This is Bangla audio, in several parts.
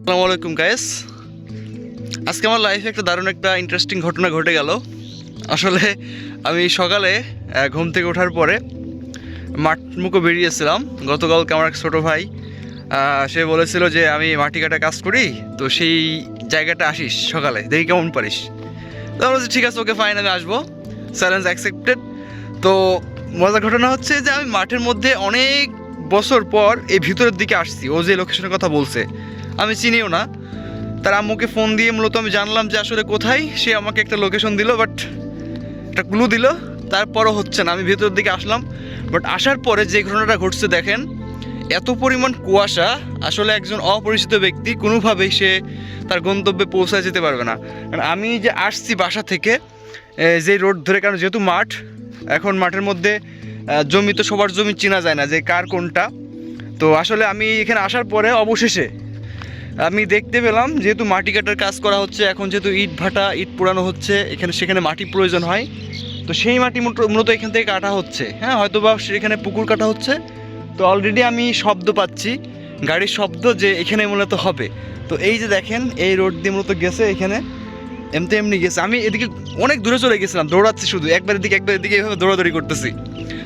আসসালামু আলাইকুম গাইস। আজকে আমার লাইফে একটা দারুণ একটা ইন্টারেস্টিং ঘটনা ঘটে গেল। আসলে আমি সকালে ঘুম থেকে ওঠার পরে মাঠ মুখো বেরিয়েছিলাম। গতকালকে আমার এক ছোটো ভাই সে বলেছিল যে আমি মাটি কাটা কাজ করি, তো সেই জায়গাটা আসিস সকালে, দেখি কেমন পারিস। তো আমি বলছি ঠিক আছে, ওকে ফাইন, আমি আসবো, চ্যালেঞ্জ অ্যাকসেপ্টেড। তো মজার ঘটনা হচ্ছে যে আমি মাঠের মধ্যে অনেক বছর পর এই ভিতরের দিকে আসছি। ও যে লোকেশনের কথা বলছে আমি চিনিও না। তার আম্মুকে ফোন দিয়ে মূলত আমি জানলাম যে আসলে কোথায়। সে আমাকে একটা লোকেশন দিল, বাট একটা ক্লু দিল, তারপরও হচ্ছে না। আমি ভেতরের দিকে আসলাম, বাট আসার পরে যে ঘটনাটা ঘটছে দেখেন, এত পরিমাণ কুয়াশা। আসলে একজন অপরিচিত ব্যক্তি কোনোভাবেই সে তার গন্তব্যে পৌঁছায় যেতে পারবে না। কারণ আমি যে আসছি বাসা থেকে যে রোড ধরে, কারণ যেহেতু মাঠ, এখন মাঠের মধ্যে জমি তো সবার জমি চেনা যায় না যে কার কোনটা। তো আসলে আমি এখানে আসার পরে অবশেষে আমি দেখতে পেলাম, যেহেতু মাটি কাটার কাজ করা হচ্ছে, এখন যেহেতু ইট ভাটা, ইট পোড়ানো হচ্ছে, এখানে সেখানে মাটি প্রয়োজন হয়। তো সেই মাটি মূলত এখান থেকে কাটা হচ্ছে। হ্যাঁ, হয়তো বা সেখানে পুকুর কাটা হচ্ছে। তো অলরেডি আমি শব্দ পাচ্ছি, গাড়ির শব্দ, যে এখানে মূলত হবে। তো এই যে দেখেন, এই রোড দিয়ে মূলত গেছে, এখানে এমনি গেছে। আমি এদিকে অনেক দূরে চলে গেছিলাম, দৌড়াচ্ছি, শুধু একবারের দিকে এইভাবে দৌড়াদৌড়ি করতেছি।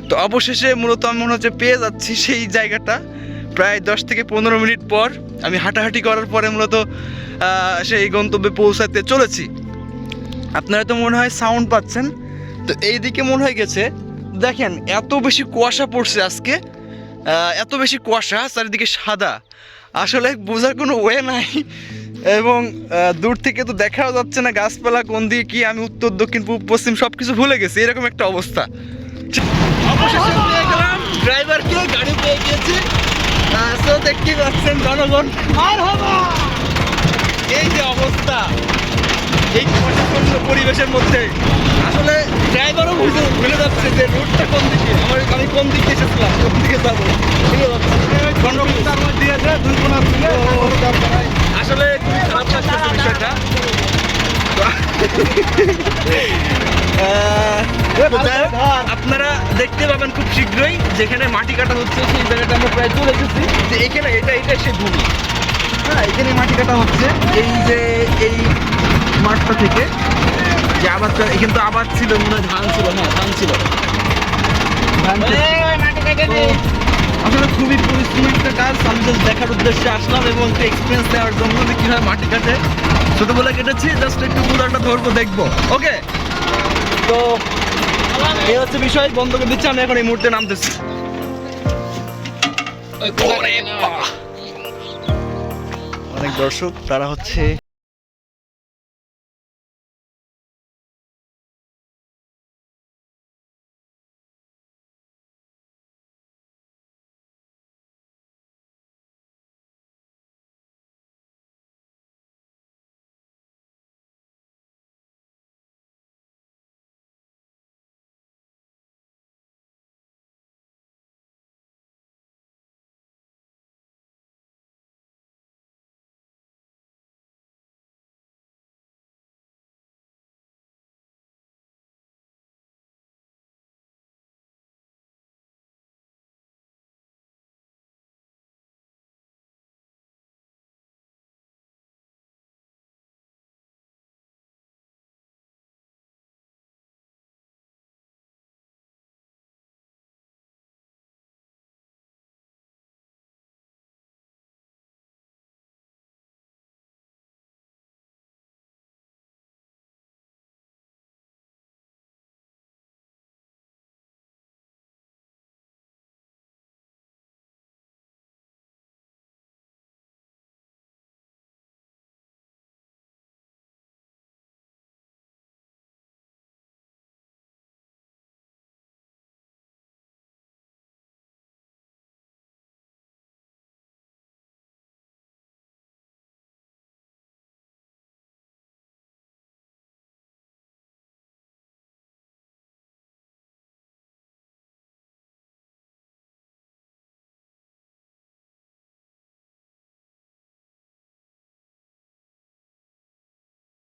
তো অবশেষে মূলত আমি মনে হচ্ছে পেয়ে যাচ্ছি সেই জায়গাটা। প্রায় 10 থেকে 15 মিনিট পর আমি হাঁটাহাঁটি করার পরে মূলত সেই গন্তব্যে পৌঁছাতে চলেছি। আপনারা তো মনে হয় সাউন্ড পাচ্ছেন। তো এই দিকে মনে হয় গেছে। দেখেন এত বেশি কুয়াশা পড়ছে আজকে, এত বেশি কুয়াশা, চারিদিকে সাদা, আসলে বোঝার কোনো ওয়ে নাই। এবং দূর থেকে তো দেখাও যাচ্ছে না গাছপালা কোন দিকে কি। আমি উত্তর দক্ষিণ পূর্ব পশ্চিম সব কিছু ভুলে গেছি, এরকম একটা অবস্থা। অবশেষে পেয়ে গেলাম ড্রাইভারকে, গাড়ি পেয়ে গিয়েছি। দেখতে পাচ্ছেন জনগণ, এই যে অবস্থা, এই কুয়াশাচ্ছন্ন পরিবেশের মধ্যে আসলে ড্রাইভারও ভুলে যাচ্ছে যে রুটটা কোন দিকে, আমি কোন দিকে এসেছিলাম, কোন দিকে যাবো ভুলে যাচ্ছে। আসলে খুবই খারাপ লাগছে বিষয়টা। আপনারা দেখতে পাবেন খুব শীঘ্রই, যেখানে মাটি কাটা হচ্ছে সেই জায়গাটা আমরা প্রায় চলে এসেছি। যে এখানে এটা সে ভূমি, হ্যাঁ, এখানে মাটি কাটা হচ্ছে। এই যে এই মাঠটা থেকে যে আবাদটা, এখানে তো আবাদ ছিল, মনে হয় ধান ছিল। হ্যাঁ, ধান ছিল। আসলে খুবই পরিশ্রমী একটা কাজ। আমি জাস্ট দেখার উদ্দেশ্যে আসলাম এবং একটা এক্সপিরিয়েন্স দেওয়ার জন্য যে কীভাবে মাটি কাটে। ছোটোবেলা কেটেছি, জাস্ট একটু পুরাটা ধরবো, দেখবো। ওকে, তো এই হচ্ছে বিষয়। বন্ধ করে দিচ্ছি, আমি এখন এই মুহূর্তে নামতেছি। অনেক দর্শক, তারা হচ্ছে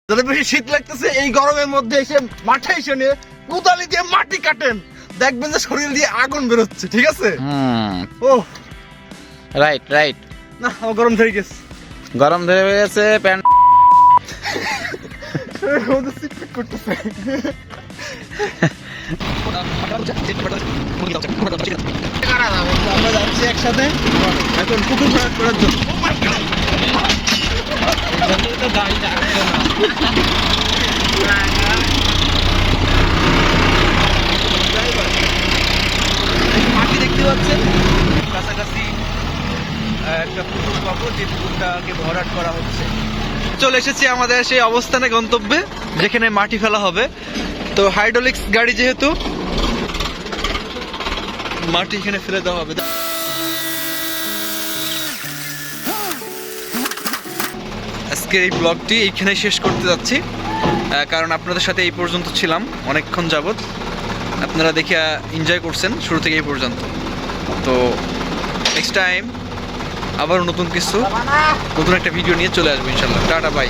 যাদের বেশি শীত লাগতেছে, এই গরমের মধ্যে এসে মাঠে এসে নিয়ে কোদালি দিয়ে মাটি কাটেন, দেখবেন যে শরীর দিয়ে আগুন বেরোচ্ছে। ঠিক আছে? ও রাইট না, আমার গরম ধরে গেছে। গরম ধরে গেছে প্যান্ট। আমরা যাচ্ছি একসাথে এখন পুকুর ভরাট করার জন্য। মাটি দেখতে পাচ্ছেন কাছাকাছি একটা পুকুর পাবো, যে পুকুরটাকে ভরাট করা হচ্ছে। চলে এসেছি আমাদের সেই অবস্থানে, গন্তব্যে, যেখানে মাটি ফেলা হবে। তো হাইড্রোলিক্স গাড়ি যেহেতু, মাটি এখানে ফেলে দেওয়া হবে। আজকের এই ব্লগটি এইখানে শেষ করতে যাচ্ছি, কারণ আপনাদের সাথে এই পর্যন্ত ছিলাম অনেকক্ষণ যাবত। আপনারা দেখে এনজয় করছেন শুরু থেকে এই পর্যন্ত। তো নেক্সট টাইম আবার নতুন কিছু, নতুন একটা ভিডিও নিয়ে চলে আসবো ইনশাল্লাহ। Tata, by.